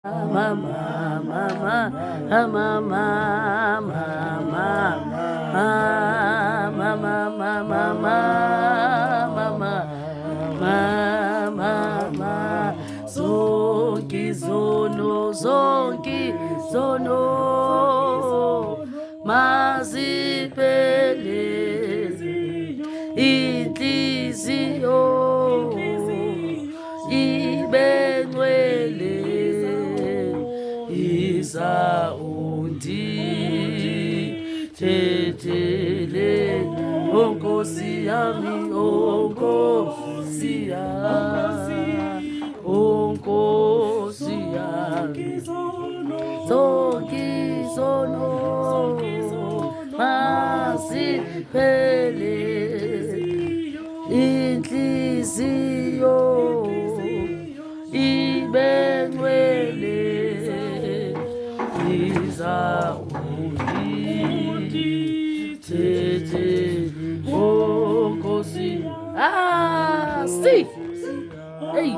Mama, mama, mama, mama, mama, mama, zonke zono, maziphelele inhliziyo ibengcwele izawundi thethele onkosi yami onkosi yami zonke izono masiphele inhliziyo ibengcwele izawundi thethele onkosi si hey